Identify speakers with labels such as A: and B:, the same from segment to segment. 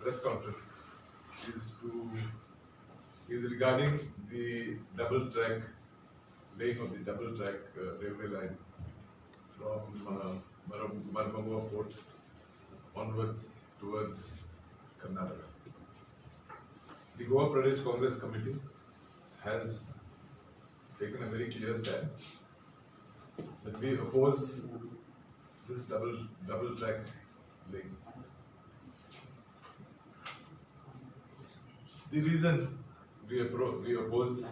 A: press conference is regarding the double track laying of the double track railway line from Marmagua port onwards towards Karnataka. The Goa Pradesh Congress Committee has taken a very clear stand that we oppose this double track laying. The reason we oppose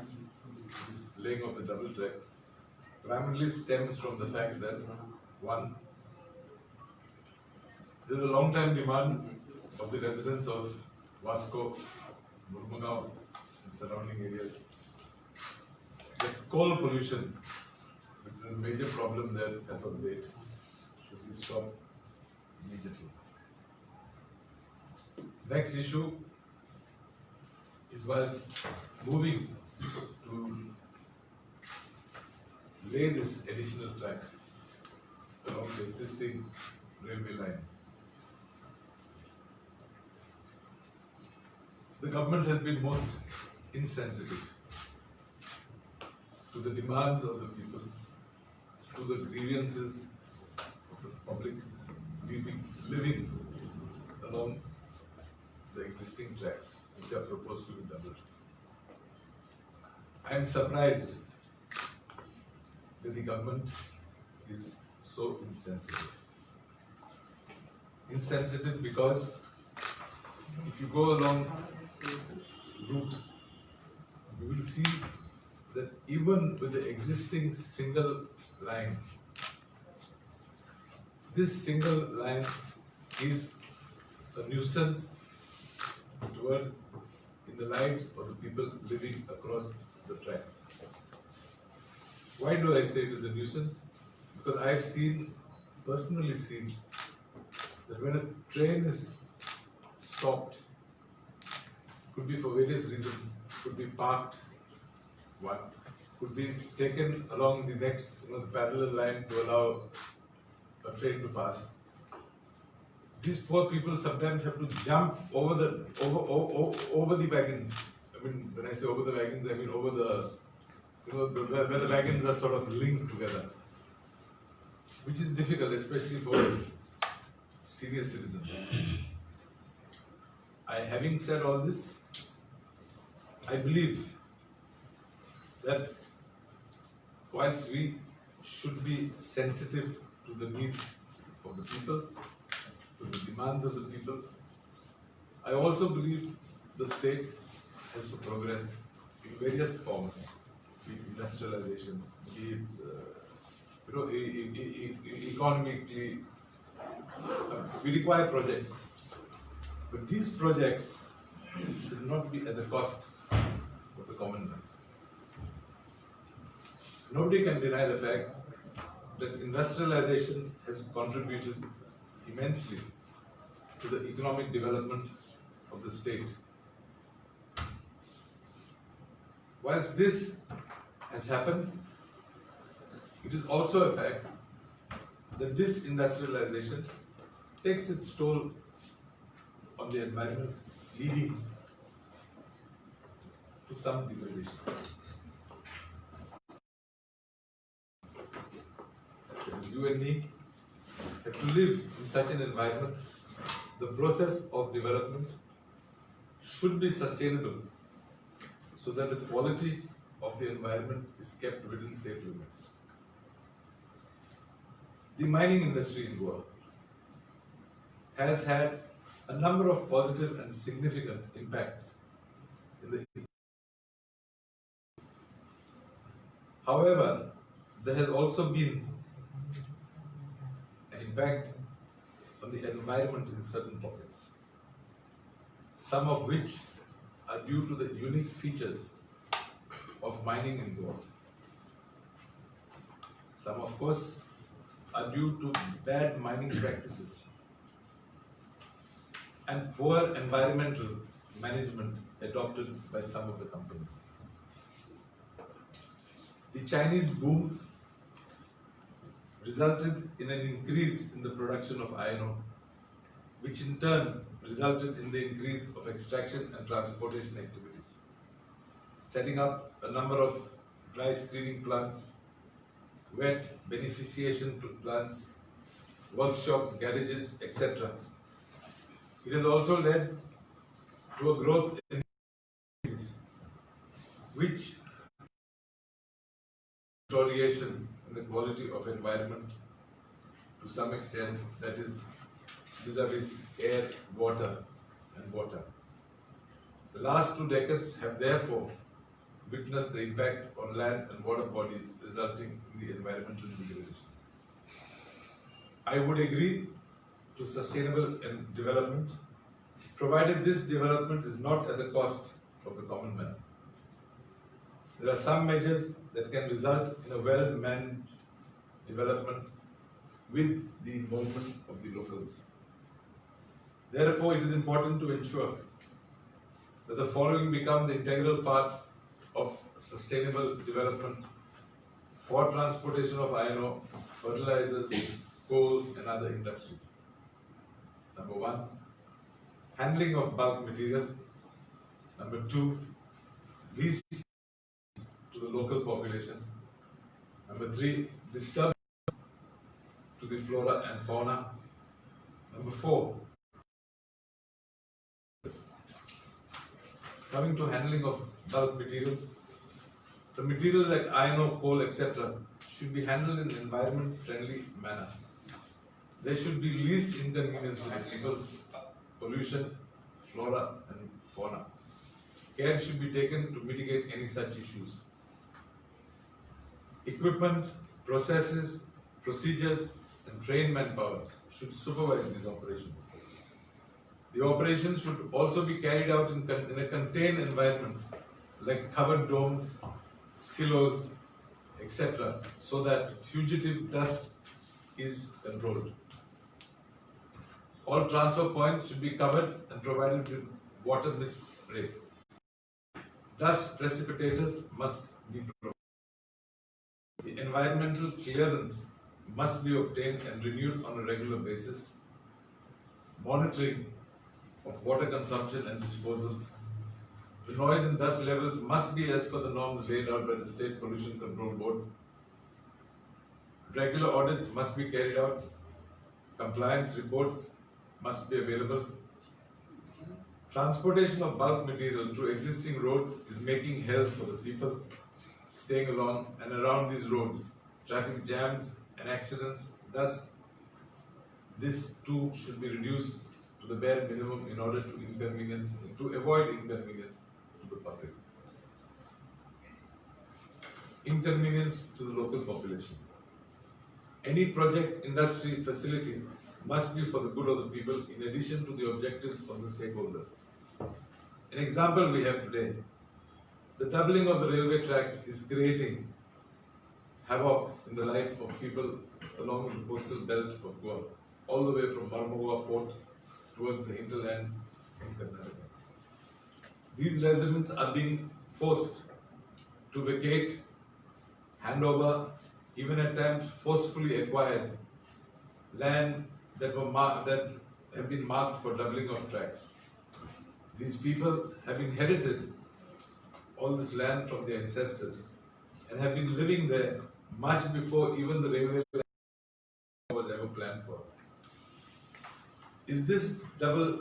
A: this laying of the double track primarily stems from the fact that one, there is a long time demand of the residents of Vasco, Murmagaon and surrounding areas that coal pollution, which is a major problem there as of late, should be stopped immediately. Next issue is whilst moving to lay this additional track along the existing railway lines. The government has been most insensitive to the demands of the people, to the grievances of the public living along the existing tracks which are proposed to be doubled. I am surprised that the government is so insensitive. Insensitive because if you go along route, you will see that even with the existing single line, this single line is a nuisance towards in the lives of the people living across the tracks. Why do I say it is a nuisance? Because I have personally seen, that when a train is stopped, could be for various reasons, could be parked, one, could be taken along the next the parallel line to allow a train to pass. These poor people sometimes have to jump over the wagons. I mean, when I say over the wagons, I mean over the where the wagons are sort of linked together, which is difficult, especially for senior citizens. Having said all this, I believe that whilst we should be sensitive to the needs of the people, to the demands of the people, I also believe the state has to progress in various forms, be it industrialization, be it economically. We require projects, but these projects should not be at the cost of the common man. Nobody can deny the fact that industrialization has contributed immensely to the economic development of the state. Whilst this has happened, it is also a fact that this industrialization takes its toll on the environment, leading to some degradation. You and me have to live in such an environment. The process of development should be sustainable so that the quality of the environment is kept within safe limits. The mining industry in Goa has had a number of positive and significant impacts in the. However, there has also been an impact on the environment in certain pockets, some of which are due to the unique features of mining in Goa. Some, of course, are due to bad mining practices and poor environmental management adopted by some of the companies. The Chinese boom resulted in an increase in the production of iron ore, which in turn resulted in the increase of extraction and transportation activities. Setting up a number of dry screening plants, wet beneficiation plants, workshops, garages, etc. It has also led to a growth in which deterioration in the quality of environment to some extent, that is vis-a-vis air, water and water. The last 2 decades have therefore witnessed the impact on land and water bodies resulting in the environmental degradation. I would agree to sustainable development, provided this development is not at the cost of the common man. There are some measures that can result in a well-managed development with the involvement of the locals. Therefore, it is important to ensure that the following become the integral part of sustainable development for transportation of iron ore, fertilizers, coal and other industries. Number 1, handling of bulk material. Number 2, lease to the local population. Number 3, disturbance to the flora and fauna. Number 4, coming to handling of bulk material, the material like iron ore, coal, etc. should be handled in an environment-friendly manner. There should be least inconvenience to the people, pollution, flora and fauna. Care should be taken to mitigate any such issues. Equipment, processes, procedures and trained manpower should supervise these operations. The operations should also be carried out in a contained environment like covered domes, silos, etc. so that fugitive dust is controlled. All transfer points should be covered and provided with water mist spray. Dust precipitators must be provided. The environmental clearance must be obtained and renewed on a regular basis. Monitoring of water consumption and disposal. The noise and dust levels must be as per the norms laid out by the State Pollution Control Board. Regular audits must be carried out. Compliance reports must be available. Transportation of bulk material through existing roads is making hell for the people staying along and around these roads. Traffic jams and accidents. Thus, this too should be reduced to the bare minimum in order to avoid inconvenience to the public. Inconvenience to the local population. Any project, industry, facility must be for the good of the people in addition to the objectives of the stakeholders. An example we have today. The doubling of the railway tracks is creating havoc in the life of people along the coastal belt of Goa, all the way from Marmugao port towards the hinterland in Karnataka. These residents are being forced to vacate, hand over, even at times forcefully acquired land that have been marked for doubling of tracks. These people have inherited all this land from their ancestors and have been living there much before even the railway line was ever planned for. Is this double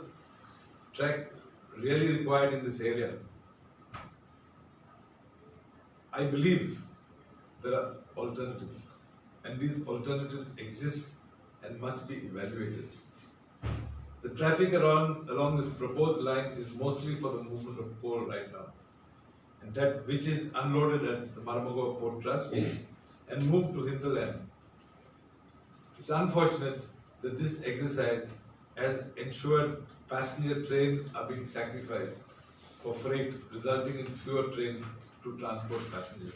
A: track really required in this area? I believe there are alternatives, and these alternatives exist and must be evaluated. The traffic along this proposed line is mostly for the movement of coal right now, and that which is unloaded at the Marmugao Port Trust and moved to hinterland. It's unfortunate that this exercise has ensured passenger trains are being sacrificed for freight, resulting in fewer trains to transport passengers.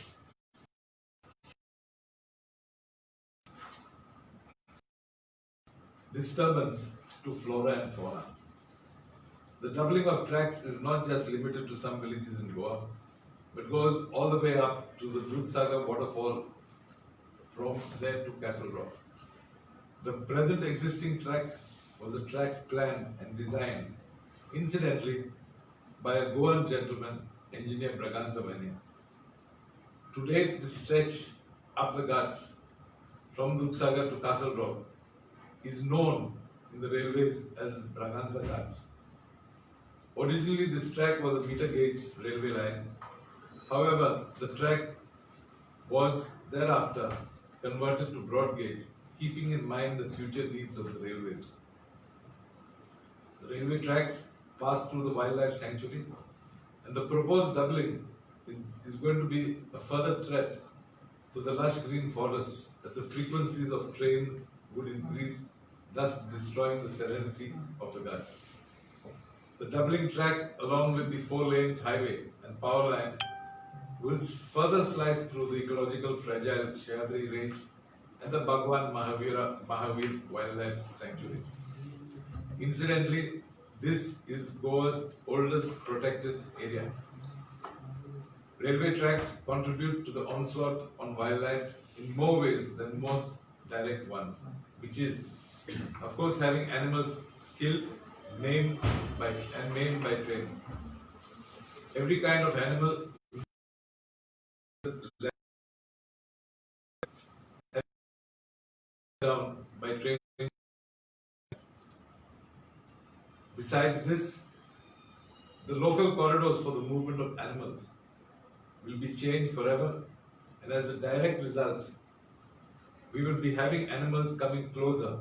A: Disturbance to flora and fauna. The doubling of tracks is not just limited to some villages in Goa, but goes all the way up to the Dudhsagar waterfall, from there to Castle Rock. The present existing track was a track planned and designed incidentally by a Goan gentleman, engineer Braganza Vania. To date, this stretch up the Ghats from Dudhsagar to Castle Rock is known in the railways as Braganza Ghats. Originally, this track was a meter gauge railway line. However, the track was thereafter converted to broad gauge, keeping in mind the future needs of the railways. The railway tracks pass through the wildlife sanctuary, and the proposed doubling is going to be a further threat to the lush green forests as the frequencies of train would increase, thus destroying the serenity of the Ghats. The doubling track, along with the 4 lanes highway and power line, will further slice through the ecological fragile Sahyadri range and the Bhagwan Mahavir Wildlife Sanctuary. Incidentally, this is Goa's oldest protected area. Railway tracks contribute to the onslaught on wildlife in more ways than most direct ones, which is, of course, having animals killed, maimed by trains. Every kind of animal is let down by trains. Besides this, the local corridors for the movement of animals will be changed forever, and as a direct result, we will be having animals coming closer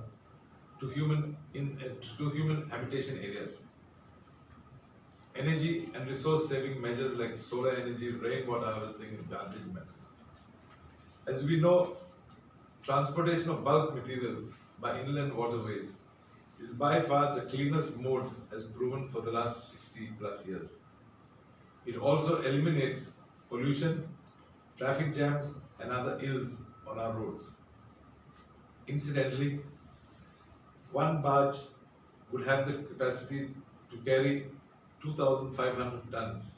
A: to human habitation areas. Energy and resource saving measures like solar energy, rainwater harvesting, and garbage management. As we know, transportation of bulk materials by inland waterways is by far the cleanest mode as proven for the last 60 plus years. It also eliminates pollution, traffic jams, and other ills on our roads. Incidentally, one barge would have the capacity to carry 2,500 tons,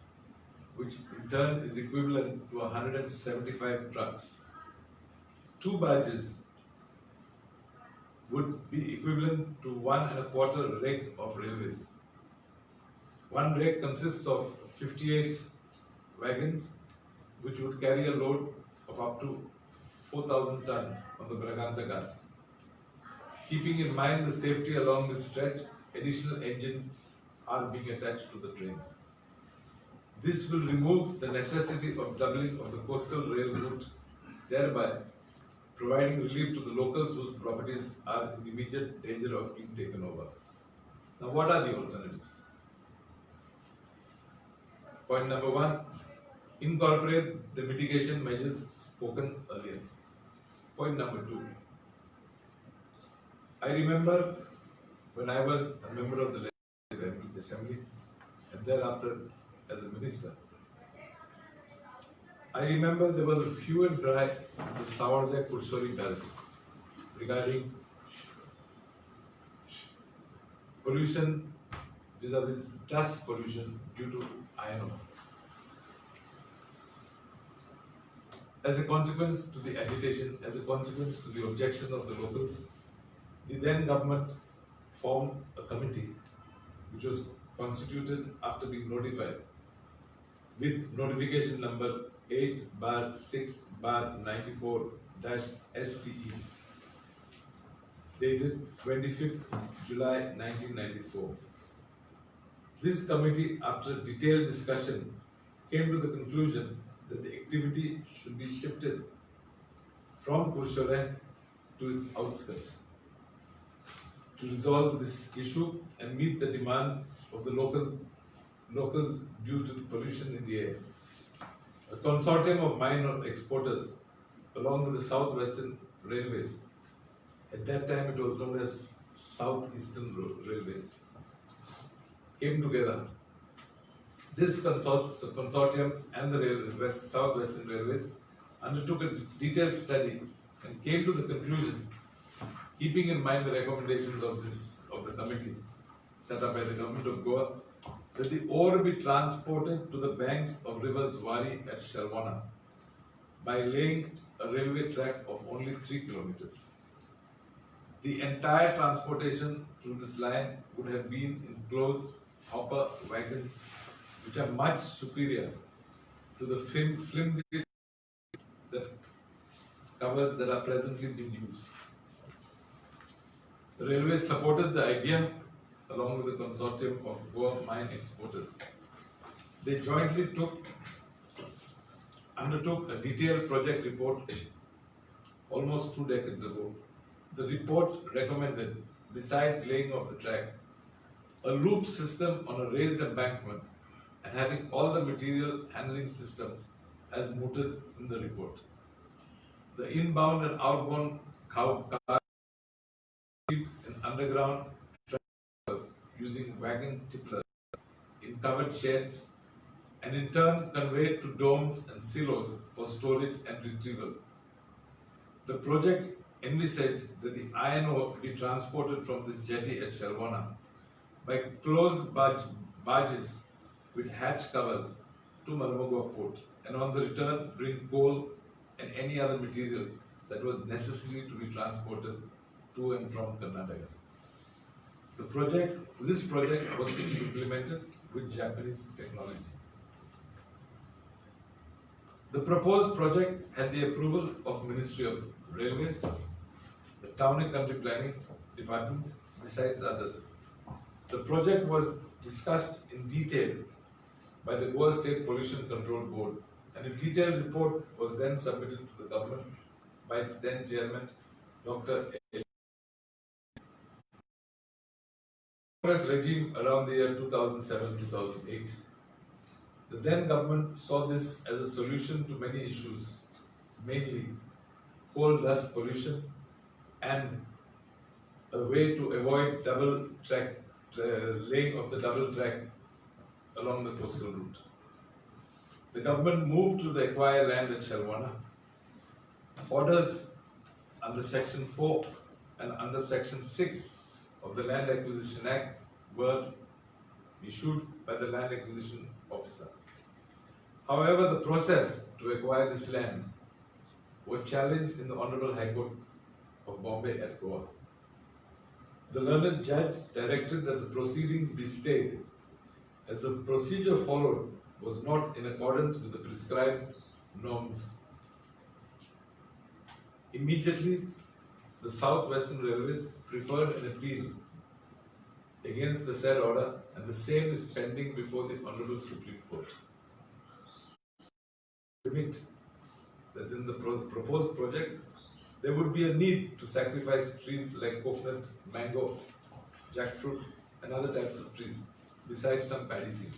A: which in turn is equivalent to 175 trucks. 2 barges would be equivalent to 1¼ rake of railways. One rake consists of 58 wagons, which would carry a load of up to 4,000 tons on the Braganza Ghat. Keeping in mind the safety along this stretch, additional engines are being attached to the trains. This will remove the necessity of doubling of the coastal rail route, thereby providing relief to the locals whose properties are in immediate danger of being taken over. Now, what are the alternatives? Point number 1, incorporate the mitigation measures spoken earlier. Point number 2, I remember when I was a member of the Legislative Assembly and thereafter as a minister, I remember there was a hue and cry in the Savarjak Kurshori belt regarding pollution vis-a-vis dust pollution due to iron ore. As a consequence to the agitation, as a consequence to the objection of the locals, the then government formed a committee which was constituted after being notified with notification number 8/6/94-STE dated 25th July 1994. This committee, after detailed discussion, came to the conclusion that the activity should be shifted from Kurshore to its outskirts to resolve this issue and meet the demand of the locals due to the pollution in the air. A consortium of mine exporters, along with the Southwestern Railways, at that time it was known as Southeastern Railways, came together. This consortium and the Southwestern Railways undertook a detailed study and came to the conclusion, keeping in mind the recommendations of the committee set up by the government of Goa, that the ore be transported to the banks of river Zwari at Sharwana by laying a railway track of only 3 kilometers. The entire transportation through this line would have been enclosed hopper wagons, which are much superior to the flimsy that covers that are presently being used. The railways supported the idea along with the consortium of Goa mine exporters. They jointly undertook a detailed project report almost 2 decades ago. The report recommended, besides laying of the track, a loop system on a raised embankment and having all the material handling systems as mooted in the report. The inbound and outbound cars in underground trackers using wagon tipplers in covered sheds and in turn conveyed to domes and silos for storage and retrieval. The project envisaged that the iron ore be transported from this jetty at Sharwana by closed barges with hatch covers to Malamagua port, and on the return bring coal and any other material that was necessary to be transported to and from Karnataka. This project was to be implemented with Japanese technology. The proposed project had the approval of Ministry of Railways, the Town and Country Planning Department, besides others. The project was discussed in detail by the Goa State Pollution Control Board, and a detailed report was then submitted to the government by its then chairman, Dr. Congress regime around the year 2007-2008. The then government saw this as a solution to many issues, mainly coal dust pollution and a way to avoid double track laying of the double track along the coastal route. The government moved to the acquired land at Sharwana. Orders under Section 4 and under Section 6 of the Land Acquisition Act were issued by the Land Acquisition Officer. However, the process to acquire this land was challenged in the Honorable High Court of Bombay at Goa. The learned judge directed that the proceedings be stayed as the procedure followed was not in accordance with the prescribed norms. Immediately, the South Western Railways preferred an appeal against the said order, and the same is pending before the Honorable Supreme Court. Admit that in the proposed project, there would be a need to sacrifice trees like coconut, mango, jackfruit, and other types of trees, besides some paddy fields.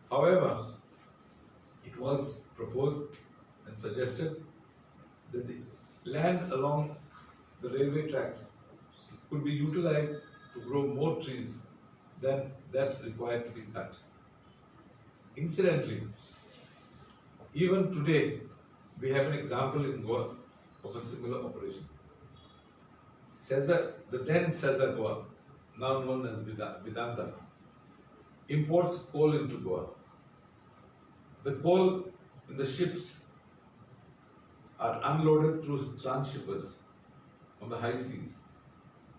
A: However, it was proposed and suggested that the land along the railway tracks could be utilized to grow more trees than that required to be cut. Incidentally, even today, we have an example in Goa of a similar operation. The then Cesar Goa, now known as Vedanta, imports coal into Goa. The coal in the ships are unloaded through transhippers on the high seas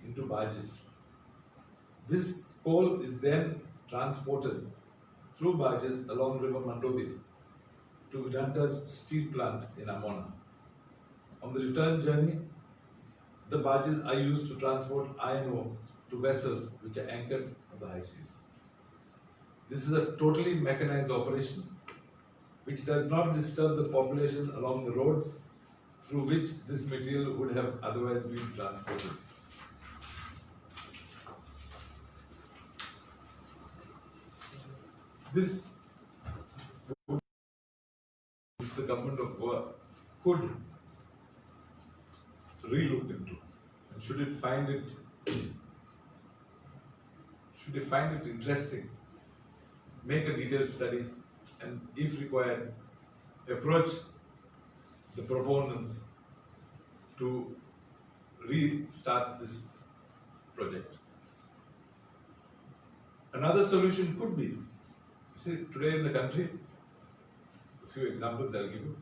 A: into barges. This coal is then transported through barges along River Mandovi to Vedanta's steel plant in Amona. On the return journey, the barges are used to transport iron ore to vessels which are anchored on the high seas. This is a totally mechanized operation which does not disturb the population along the roads through which this material would have otherwise been transported. This which the government of Goa could re-look into, and should it find it interesting, make a detailed study, and if required, approach the proponents to restart this project. Another solution could be, you see, today in the country, a few examples I'll give you.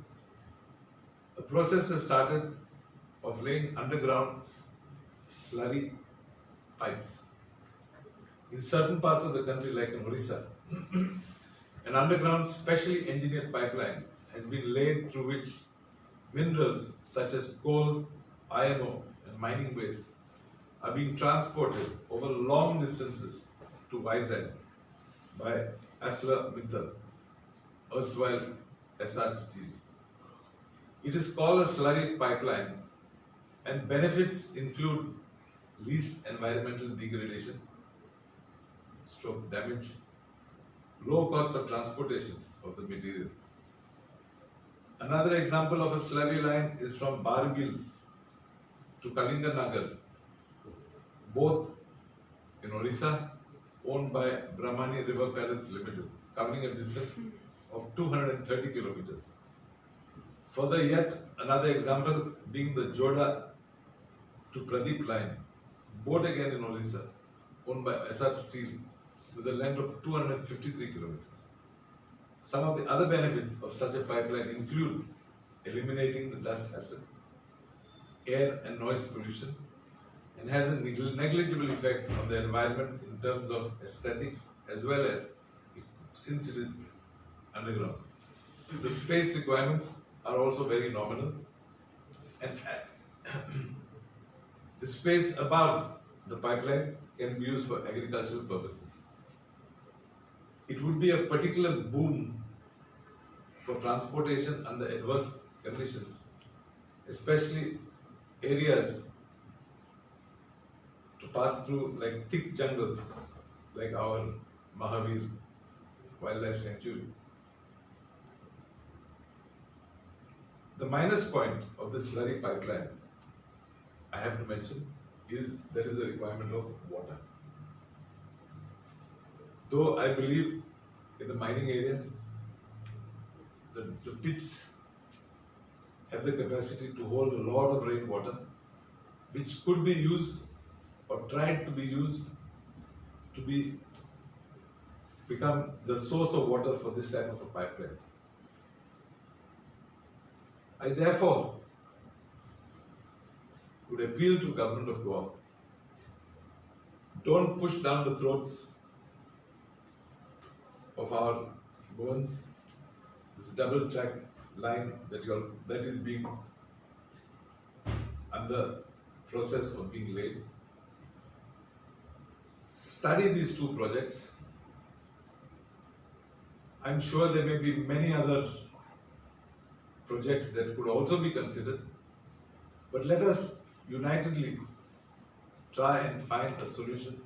A: A process has started of laying underground slurry pipes. In certain parts of the country, like in Orissa, an underground specially engineered pipeline has been laid through which minerals such as coal, iron ore, and mining waste are being transported over long distances to Vizag by ArcelorMittal, erstwhile Essar Steel. It is called a slurry pipeline, and benefits include least environmental degradation, stroke damage, low cost of transportation of the material. Another example of a slurry line is from Bargil to Kalinganagar, both in Orissa, owned by Brahmani River Pellets Limited, covering a distance of 230 kilometers. Further yet, another example being the Joda to Pradeep line, both again in Orissa, owned by Essar Steel, with a length of 253 kilometers. Some of the other benefits of such a pipeline include eliminating the dust hazard, air and noise pollution, and has a negligible effect on the environment in terms of aesthetics as well as, since it is underground. The space requirements are also very nominal, and the space above the pipeline can be used for agricultural purposes. It would be a particular boom for transportation under adverse conditions, especially areas to pass through like thick jungles, like our Mahavir Wildlife Sanctuary. The minus point of this slurry pipeline, I have to mention, is there is a requirement of water. Though I believe in the mining area, the pits have the capacity to hold a lot of rainwater, which could be used or tried to be used to become the source of water for this type of a pipeline. I therefore would appeal to the government of Goa, don't push down the throats of our Goans, this double track line that is being under process of being laid. Study these two projects. I'm sure there may be many other projects that could also be considered, but let us unitedly try and find a solution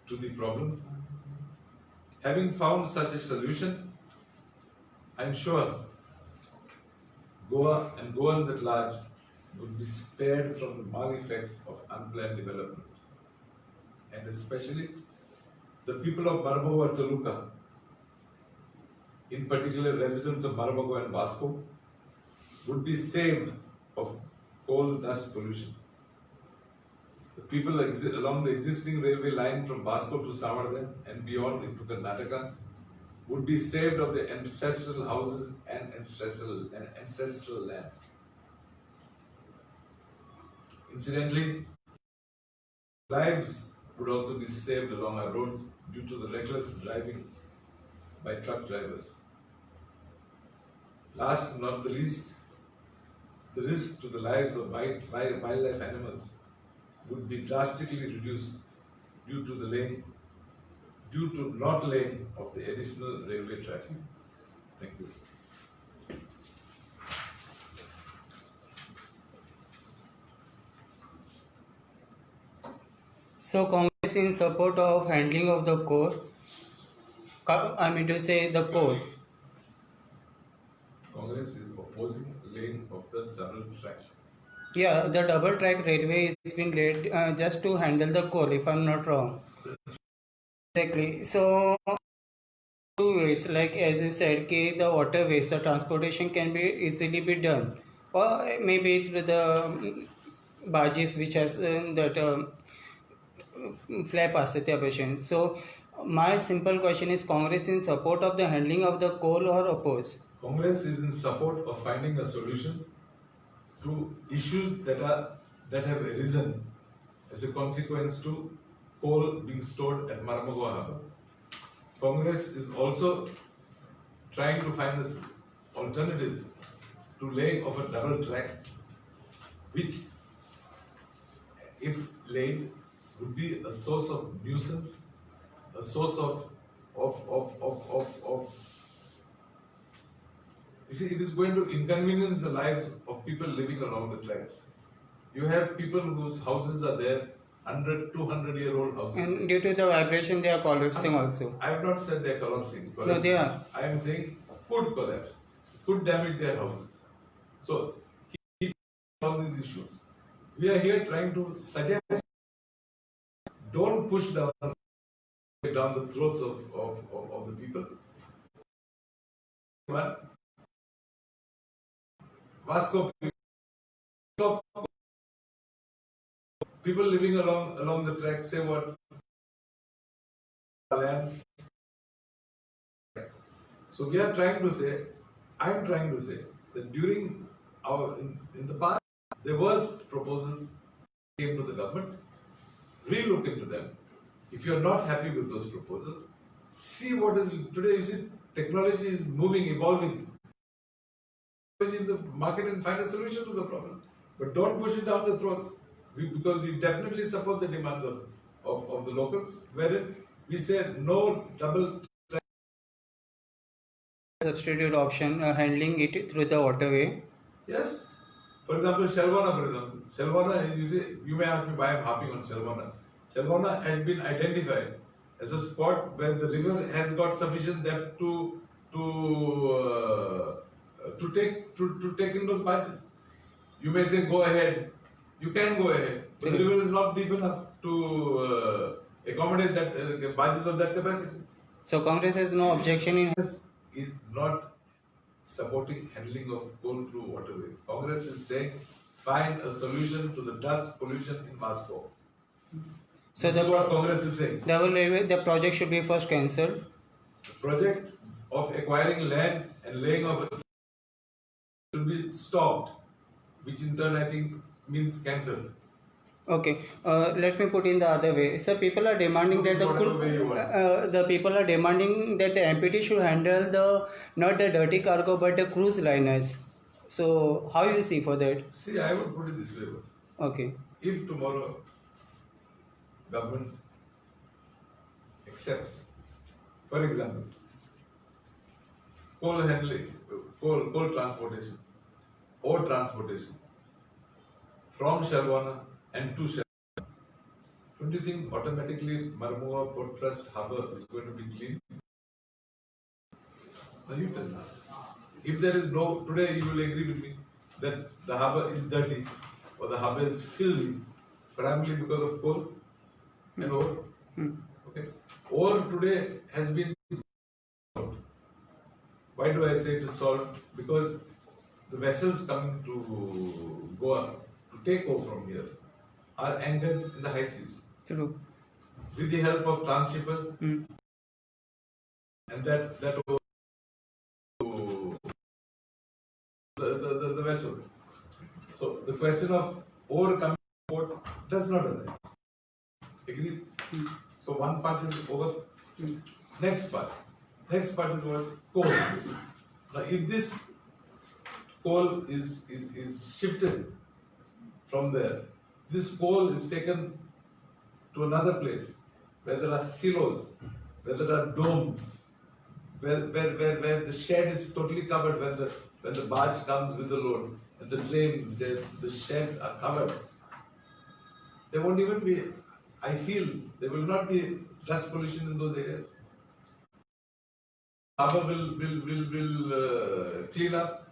A: to the problem. Having found such a solution, I'm sure Goa and Goans at large would be spared from the mal effects of unplanned development. And especially the people of Marabagoa Taluka, in particular residents of Marabagoa and Vasco, would be saved of coal dust pollution. The people along the existing railway line from Vasco to Savardan and beyond into Karnataka would be saved of their ancestral houses and ancestral land. Incidentally, lives would also be saved along our roads due to the reckless driving by truck drivers. Last but not the least, the risk to the lives of wildlife animals would be drastically reduced due to not laying of the additional railway track. Thank you.
B: So Congress in support of handling of the core, I mean to say the coal.
A: Congress is opposing laying of the double track.
B: Yeah, the double track railway is being laid just to handle the coal, if I'm not wrong. Exactly. So, two ways, like as you said, the water waste, the transportation can be easily be done, or maybe through the barges which has that flap asset operation. So, my simple question is: Congress in support of the handling of the coal or oppose?
A: Congress is in support of finding a solution to issues that have arisen as a consequence to coal being stored at Maramugo Harbour. Congress is also trying to find this alternative to laying of a double track, which, if laid, would be a source of nuisance, a source of you see, it is going to inconvenience the lives of people living along the tracks. You have people whose houses are there, 100, 200-year-old houses.
B: And due to the vibration, they are collapsing also.
A: I have not said they are collapsing.
B: No, they are.
A: I am saying could collapse, could damage their houses. So, keep all these issues. We are here trying to suggest, don't push down the throats of the people. One, Vasco, people living along the track say what land. So we are trying to say, I am trying to say that during in the past there was proposals came to the government, re-look into them. If you are not happy with those proposals, see what is today. You see, technology is moving, evolving in the market and find a solution to the problem. But don't push it down the throats. Because we definitely support the demands of the locals, wherein we say no double
B: Substitute option, handling it through the waterway.
A: Yes. For example, Shalwana, Shalwana, you may ask me why I'm harping on Shalwana. Shalwana has been identified as a spot where the river has got sufficient depth to take in those barges. You may say go ahead. You can go ahead, but the river is not deep enough to accommodate that barges of that capacity.
B: So Congress has no objection in.
A: Congress is not supporting handling of coal through waterway. Congress is saying find a solution to the dust pollution in Moscow.
B: So
A: this is what Congress is saying.
B: The project should be first cancelled.
A: The project of acquiring land and laying of it should be stopped, which in turn I think means cancelled.
B: Okay, let me put in the other way. So people are demanding that the people are demanding that the MPT should handle not the dirty cargo but the cruise liners. So how you see for that?
A: See, I would put it this way.
B: Okay.
A: If tomorrow government accepts, for example, coal handling, coal transportation or transportation from Shalwana and to Shalwana, don't you think automatically Marmua Port Trust Harbour is going to be clean? Now you tell me. If there is no, today you will agree with me that the harbour is dirty or the harbour is filthy, primarily because of coal and ore. Okay. Ore today has been solved. Why do I say it is solved? Because the vessels coming to Goa to take ore from here are anchored in the high seas.
B: True.
A: With the help of transshippers and that ore to the vessel. So the question of ore coming to port does not arise. Agreed? So one part is over. Next part is what? Coal. Now if this coal is shifted from there, this coal is taken to another place where there are silos, where there are domes, where the shed is totally covered when the barge comes with the load, and the drains, the sheds are covered. There won't even be, I feel, there will not be dust pollution in those areas. Harbour will clean up,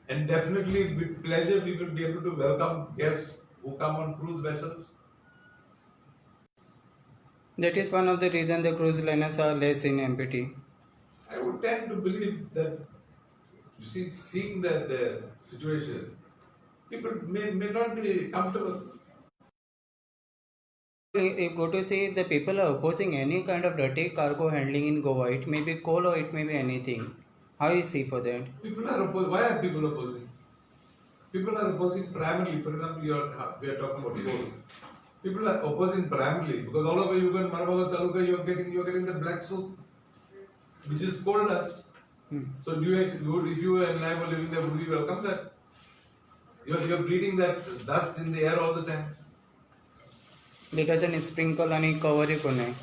A: and definitely with pleasure we will be able to welcome guests who come on cruise vessels.
B: That is one of the reasons the cruise liners are less in MPT.
A: I would tend to believe that, you see, seeing that situation, people may not be comfortable.
B: If go to see the people are opposing any kind of dirty cargo handling in Goa, it may be coal or it may be anything. How you see for that?
A: People are opposing. Why are people opposing? People are opposing primarily, for example, we are talking about coal. People are opposing primarily because all over you can Marbaga Taluka, you're getting the black soup, which is coal dust. So do you if you and I were living there, would we welcome that? You're breathing that dust in the air all the time.
B: Detergent sprinkle आणि कव्हरही पण आहे.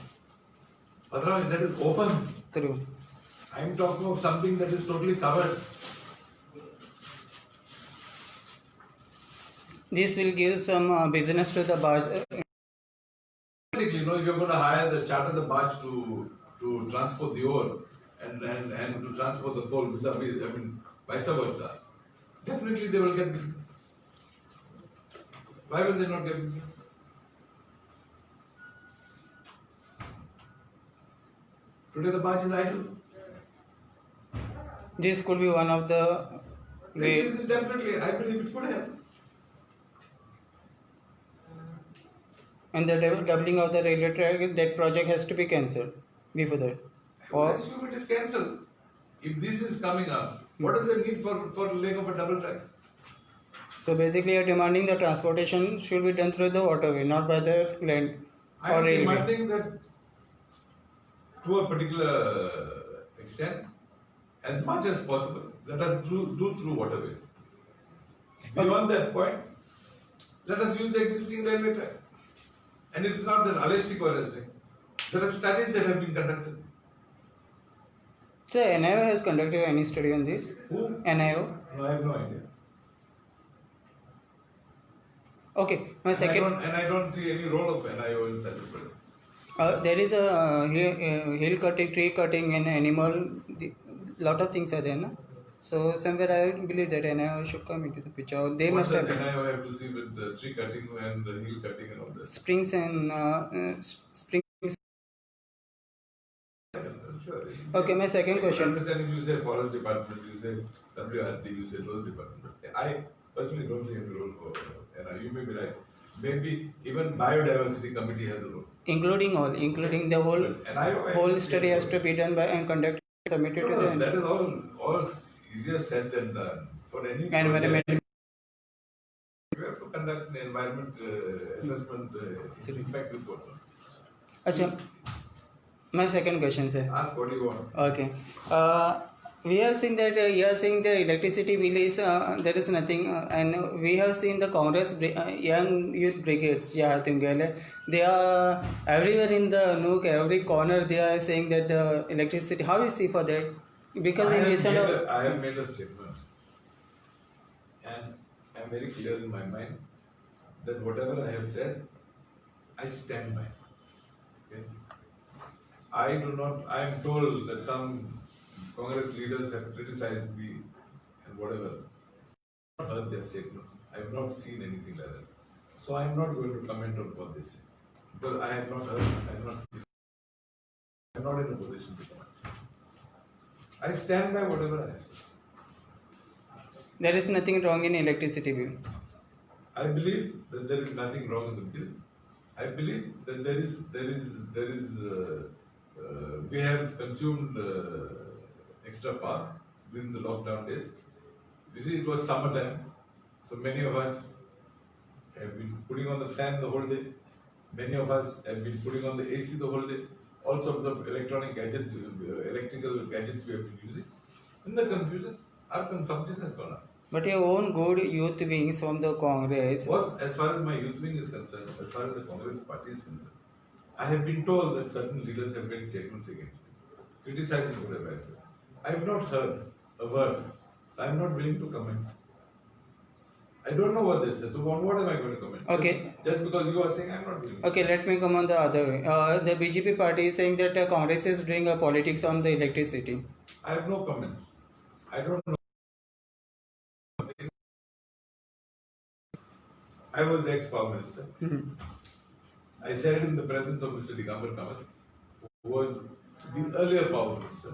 A: Otherwise, that is open.
B: True.
A: I'm talking of something that is totally covered.
B: This will give some business to the barge.
A: You know, if you're going to hire the charter the barge to transport the ore and to transport the coal, I mean, vice versa, definitely they will get business. Why will they not get business? Today the barge is idle.
B: This could be one of the ways.
A: This is definitely, I believe it could happen.
B: And the doubling of the railway track, that project has to be cancelled before that.
A: I assume it is cancelled. If this is coming up, what is the need for leg of a double track?
B: So basically, you are demanding the transportation should be done through the waterway, not by the land
A: I
B: or
A: am
B: railway.
A: demanding that to a particular extent, as much as possible, let us do through waterway. Beyond that point, let us use the existing railway track. And it is not that Alessi was saying. There are studies that have been conducted.
B: So NIO has conducted any study on this?
A: Who?
B: NIO?
A: No, I have no idea.
B: Okay, my second.
A: And I don't see any role of NIO in such a project.
B: There is a hill cutting, tree cutting, and animal. Lot of things are there, no? So somewhere I believe that NIO should come into the picture. They
A: What
B: must
A: does
B: have
A: NIO have to see with the tree cutting and the hill cutting and all that?
B: springs and springs.
A: Sure.
B: Okay, my second question.
A: Understanding, you say forest department, you say WRT, you say those departments. I personally don't see any role for NIO. You may be right. Maybe even biodiversity committee has a role.
B: Including the whole study has to be done by and conducted, submitted to the
A: that is all easier said than done. For any
B: environment.
A: project, you have to conduct an environment assessment impact report.
B: Acha, my second question, sir.
A: Ask what you want.
B: Okay. We are seeing that you are saying the electricity bill is there is nothing, and we have seen the Congress young youth brigades. Yeah, they are everywhere in the nook, every corner. They are saying that the electricity. How is it for that? Because in recent
A: I have made a statement, and I am very clear in my mind that whatever I have said, I stand by. Okay? I do not. I am told that some Congress leaders have criticized me and whatever. I have not heard their statements. I have not seen anything like that. So I am not going to comment on what they say. Because I have not heard, I have not seen. I am not in a position to comment. I stand by whatever I have said.
B: there is nothing wrong in electricity bill.
A: I believe that there is nothing wrong in the bill. I believe that we have consumed extra power during the lockdown days. You see, it was summertime, so many of us have been putting on the fan the whole day. Many of us have been putting on the AC the whole day. All sorts of electronic gadgets, electrical gadgets we have been using. In the confusion, our consumption has gone up.
B: But your own good youth wings from the Congress.
A: As far as my youth wing is concerned, as far as the Congress party is concerned, I have been told that certain leaders have made statements against me, criticizing whatever I said. I have not heard a word, so I am not willing to comment. I don't know what they said, so on what am I going to comment?
B: Okay.
A: Just because you are saying, I am not willing.
B: Okay, let me come on the other way. The BJP party is saying that Congress is doing politics on the electricity.
A: I have no comments. I don't know. I was the ex-power minister. I said it in the presence of Mr. Digambar Kamal, who was the earlier power minister.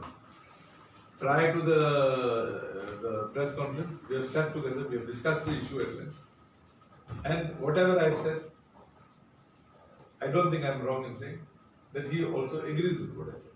A: Prior to the press conference, we have sat together, we have discussed the issue at length. And whatever I have said, I don't think I am wrong in saying that he also agrees with what I said.